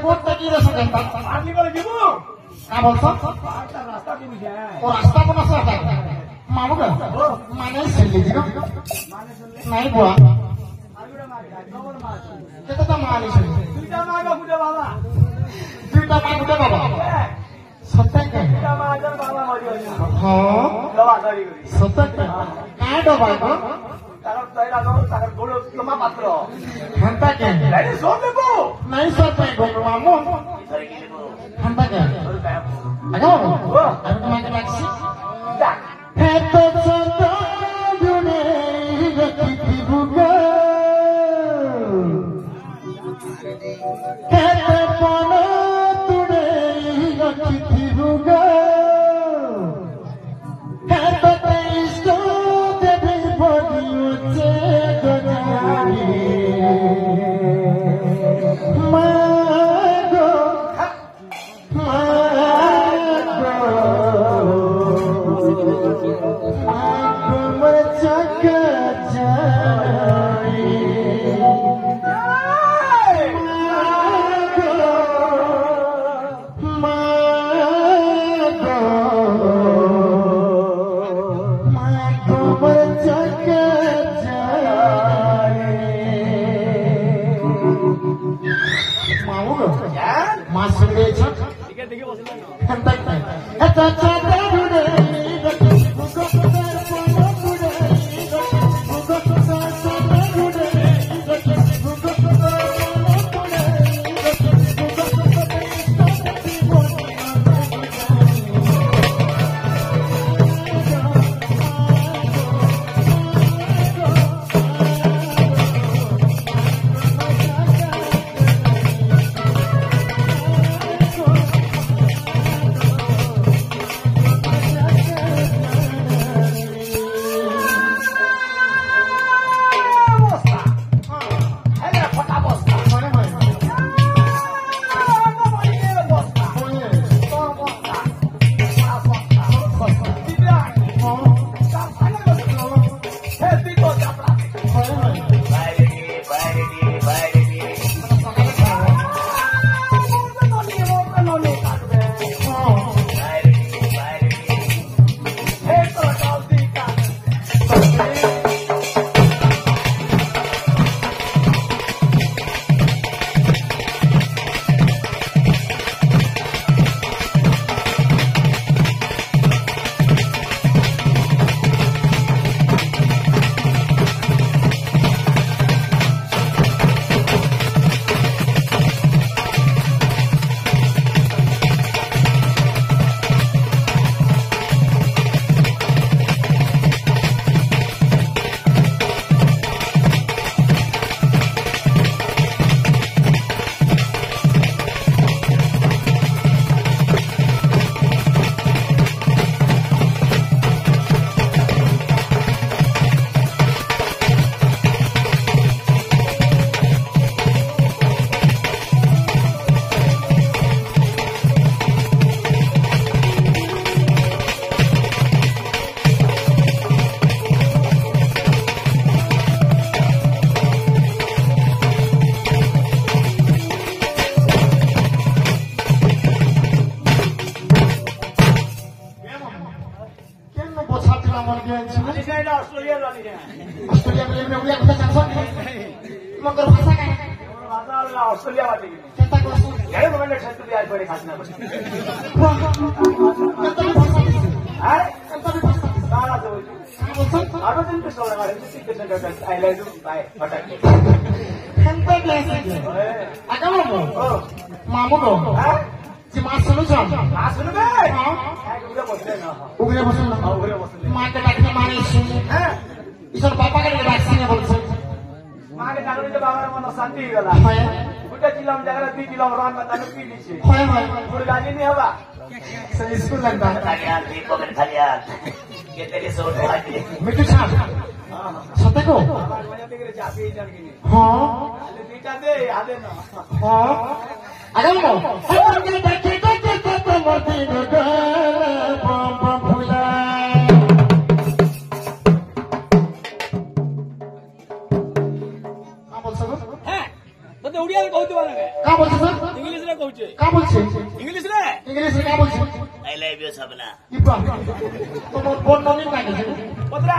Coat টাকি রেছে কেন আপনি করে দিব কা বলছ একটা রাস্তা দিবি ও রাস্তা কোন আছে এটা মামু কা মানে সেলি দিন নাই বুয়া আগুড়া মার খবর মার কেতে তা মানি সেলি দুইটা মাগা বুড়া বাবা দুইটা মা গুটা বাবা সত্য কে দুইটা মাগার বাবা মরি হই হ্যাঁ দবা ধরি করি সত্য কে কাই ডবা গো তার তৈরা গো তার গোড় তোমা পাত্র হান্তা কে এই সব দেবো নাই সত্য গো মামু ধরে কি দেবো হান্তা কে আগো আমি তোমাকে লাগছি ডাক এত ছোট জুড়ে গতি বুগো এত পন তুড়ে গতি বুগো এত তেইশ দেবে বডি উঠে গজারি মাগো ऑस्ट्रेलिया वाले केता कोस यार मोबाइल छत पे आज बड़े खाना हां केता भी भाषा सारा जो आरो दिन पे सोला मारे किसी के संग आई लव यू बाय फटाके केता ग्लास आगमो मामू को हां जी मां सुनो बे हां उगरे बसले ना उगरे बसले मां के डाकने माने हां इसर पापा के डाकने बोलছে मागे कागरे के बाबा मन शांति गला হয় गुटा जिला में जगह 2 किलो रान में तानु पी लीछे হয় হয় गुड़ गाली नहीं हवा से स्कूल लगता खालिया दी पकड़ खालिया के तेरे से उठा के मिठू छाप हां सते को मजा देखे जाती ही जान के हां अरे बेटा दे आदे ना हां आगमो हम के देखे तो मरती गए बम बम फुला হ্যাঁ তো ওড়িয়া কইতে পারে का बोलছ सर इंग्लिश रे কইছে কা বলছে ইংলিশ রে ইংলিশে কা বলছে I love you, Sabna. ইবা তোমার বোন ননি না গেছে পদরা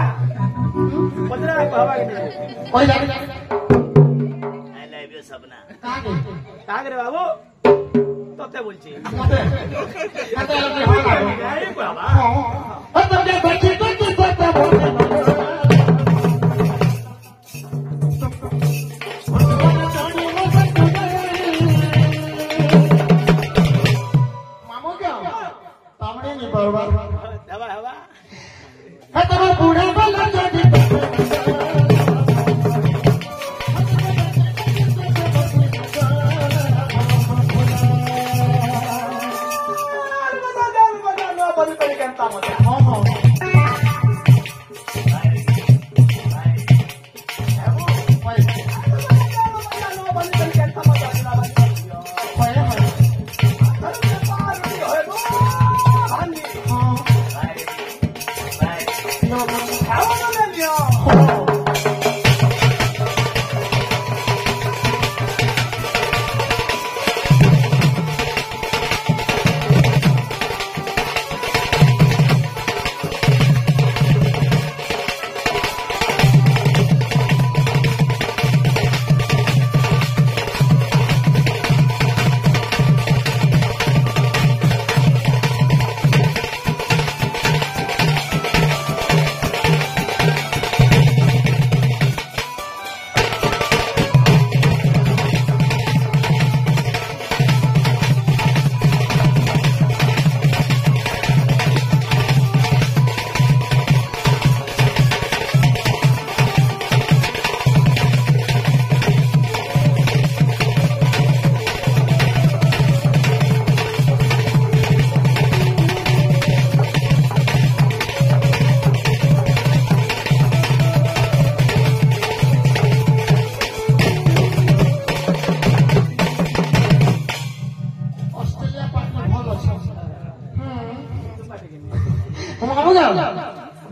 পদরা বাবা কে ওই যাবে I love you, Sabna. কাকে কাগরে বাবু তোতে বলছি মতে কাতে লাগবে হয় না এই বাবা ও তোকে দেখি দেখি কথা বলতে মামু क्या तामड़े नहीं बरबर হবা হবা है तो बूढ़ा वाला जोड़ी বলি করে কেন তামতে हाँ हाँ বলি করে কেন তামতে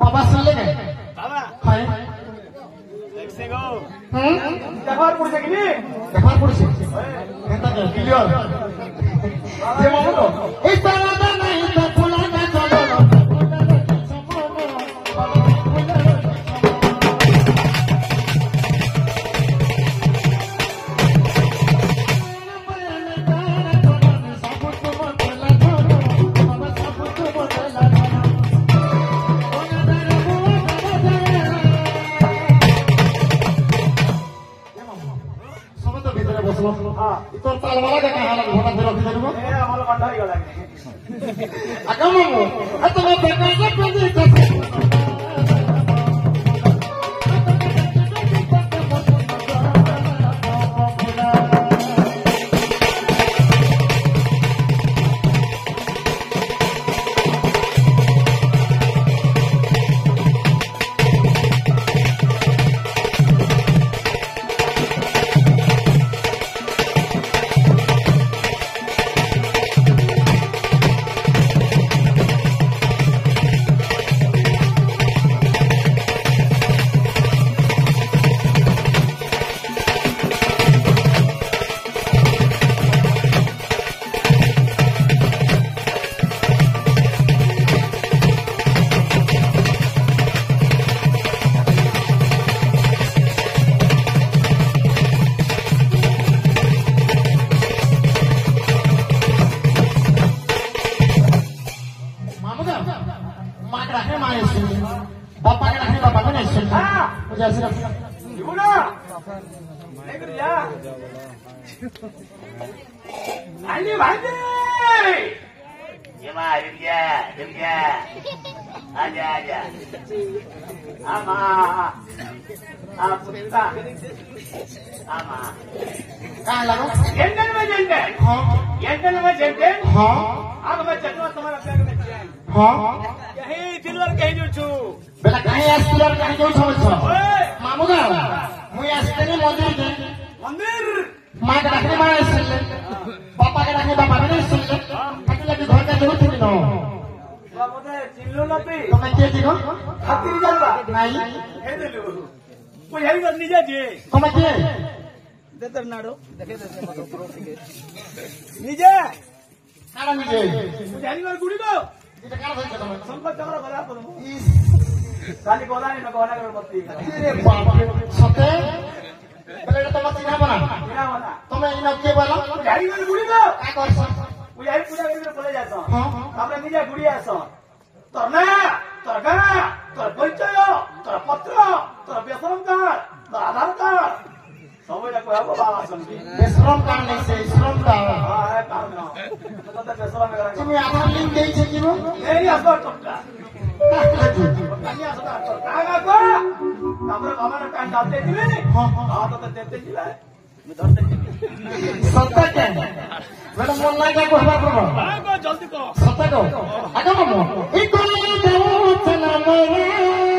बाबा सुन ले বাবা हाय দেখছে গো হুম দেখার পড়ছে কি দেখা পড়ছে এটা তো ক্লিয়ার যে মামু তো এই সারাদা নাই তো ফুলা না চলো তোর তালওয়ালা দেখা হালা ঘোড়া ধরে রখি দেবো এ আমার কণ্ঠ হই গলা আগে মামু তোমার দেখা যে পেঁচে माँ के रखने माँ ऐसे पापा के रखने पापा को नहीं ऐसे मुझे ऐसे रखना ఇవునా ఎగురియా అన్ని వాండి Jema, Dimja. Aja. ama putra Ama. कहाँ लगा ఎండన మజంటే हाँ ఎండన మజంటే हाँ आग में चटवा तुम्हारा बैग में जाए हाँ यही दिलवर कहीं जो छू बेटा कहीं ऐसे लोग कहीं जो समझ छो ओए मामू का मुझे ऐसे नहीं मंदिर के मंदिर माँ के रखने माँ ऐसे ले पापा के रखने पापा ने ऐसे ले कहीं लगे घर का जरूरत नहीं नो बाबूते चिल्लो ना पी तो मैं क्या दिखो खातिर जालवा नहीं हे दिलू कोई यही कर नीचे जे तो मैं क्या देतर नाडो देखे देते मत ऊपर থেকে নিজে কারা নিজে জানি মার গুড়ি গো এটা কারা হইছে তুমি সম্পদ জগড়া গলা করব খালি গলানি না গলা করে মত রে বাপ রে সতে বলে এটা তোমার চিনা বনা বিনা বলা তুমি ইনা কে বলো জানি মার গুড়ি গো কা করছ পূজারি পূজা করে বলে যাস হ্যাঁ আমরা নিজে গুড়ি আস তোর না তোর গানা তোর পরিচয় তোর পত্র তোর বেতন কার্ড তোর আধার কার্ড সবাইটা কইব বাবা সঙ্গে শ্রম কার্ড নাই সে শ্রম দাও হ্যাঁ কারণ তো তো বেসরা মেরা তুমি আধার লিংক দিয়েছে কি বল এই আসো টপকা কানি আসো তো কাগা কো আমরা আমার কান ডালতে দিবে হ্যাঁ তো দেতে দিলে আমি ধরতে দিবি সত্য কে বড় মন লাগা কহবা করব আগো জলদি কো সত্য কো আগো মন এই কোন দেব চলা মোরে